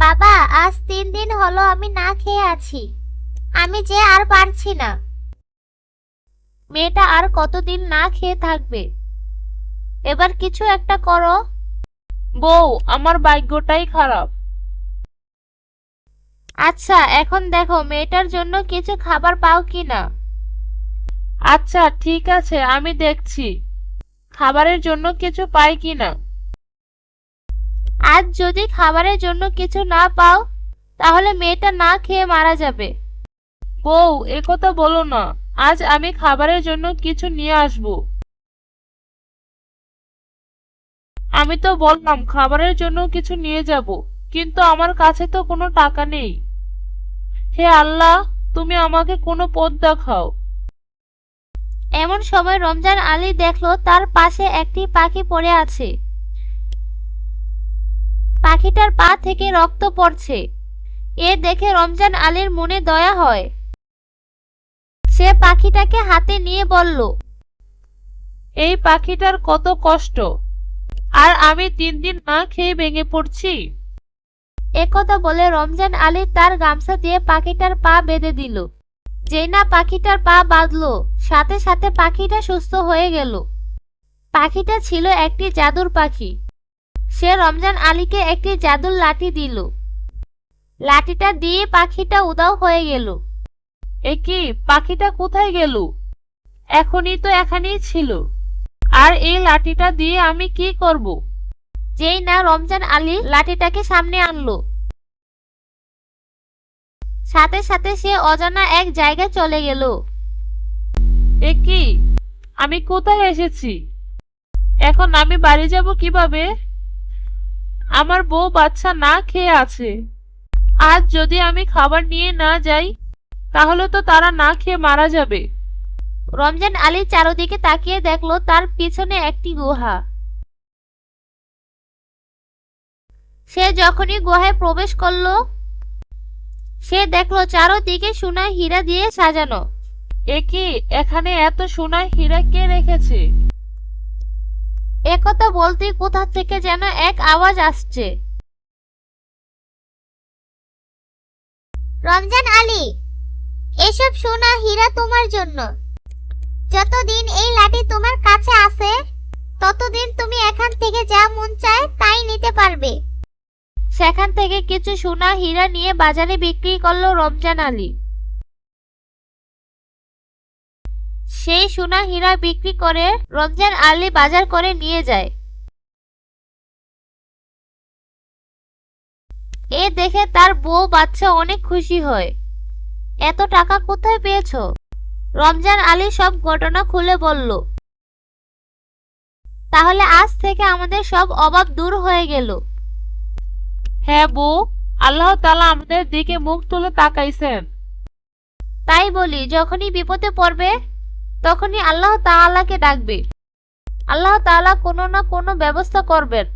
বাবা, আজ 3 দিন হলো আমি না খেয়ে আছি। আমি যে আর পারছি না। মেয়েটা আর কতদিন না খেয়ে থাকবে? এবার কিছু একটা করো। বউ, আমার ভাগ্যটাই খারাপ। আচ্ছা, এখন দেখো মেয়েটার জন্য কিছু খাবার পাও কিনা। আচ্ছা ঠিক আছে, আমি দেখছি খাবারের জন্য কিছু পাই কিনা। আজ যদি খাবারের জন্য কিছু না পাও, তাহলে মেয়েটা না খেয়ে মারা যাবে। বউ, একথা বলো না। আজ আমি খাবারের জন্য কিছু নিয়ে আসব। আমি তো বললাম খাবারের জন্য কিছু নিয়ে যাব, কিন্তু আমার কাছে তো কোনো টাকা নেই। হে আল্লাহ, তুমি আমাকে কোনো পথ দেখাও। এমন সময় রমজান আলী দেখলো তার পাশে একটি পাখি পড়ে আছে। পাখিটার পা থেকে রক্ত পড়ছে। এ দেখে রমজান আলীর মনে দয়া হয়। সে পাখিটাকে হাতে নিয়ে বলল, এই পাখিটার কত কষ্ট, আর আমি 3 দিন না খেয়ে ভেঙে পড়ছি। একথা বলে রমজান আলী তার গামছা দিয়ে পাখিটার পা বেঁধে দিল। যেই না পাখিটার পা বাঁধলো, সাথে সাথে পাখিটা সুস্থ হয়ে গেল। পাখিটা ছিল একটি জাদুর পাখি। সে রমজান আলীকে একটি জাদুর লাঠি দিল। লাঠিটা দিয়ে পাখিটা উধাও হয়ে গেল। এ কি, পাখিটা কোথায় গেল? এখনই তো এখানেই ছিল। আর এই লাঠিটা দিয়ে আমি কি করব? যেই না রমজান আলী লাঠিটাকে সামনে আনলো, সাথে সাথে সে অজানা এক জায়গায় চলে গেল। এ কি, আমি কোথায় এসেছি? এখন আমি বাড়ি যাব কিভাবে? আমার বউ বাচ্চা না খেয়ে আছে। আজ যদি আমি খাবার নিয়ে না যাই, তাহলে তো তারা না খেয়ে মারা যাবে। রমজান আলী চারদিকে তাকিয়ে দেখলো তার পিছনে একটি গুহা। সে যখনই গুহায় প্রবেশ করলো, সে দেখলো চারদিকে সোনা হীরা দিয়ে সাজানো। এ কি, এখানে এত সোনা হীরা কে রেখেছে? একথা বলতে কোথা থেকে যেন এক আওয়াজ আসছে। রমজান আলী, এসব সোনা হীরা তোমার জন্য। যতদিন এই লাঠি তোমার কাছে আছে, ততদিন তুমি এখান থেকে যা মন চায় তাই নিতে পারবে। সেখান থেকে কিছু সোনা হীরা নিয়ে বাজারে বিক্রি করলো রমজান আলী। সেই সোনা হীরা বিক্রি করে রমজান আলী বাজার করে নিয়ে যায়। এ দেখে তার বউ বাচ্চা অনেক খুশি হয়। এত টাকা কোথায় পেয়েছো? রমজান আলী সব ঘটনা খুলে বলল। তাহলে আজ থেকে আমাদের সব অভাব দূর হয়ে গেল। হ্যাঁ বউ, আল্লাহ তাআলা আমাদের দিকে মুখ তুলে তাকাইছেন। তাই বলি, যখনই বিপদে পড়বে তখনই আল্লাহ তাআলাকে ডাকবে। আল্লাহ তাআলা কোনো না কোনো ব্যবস্থা করবেন।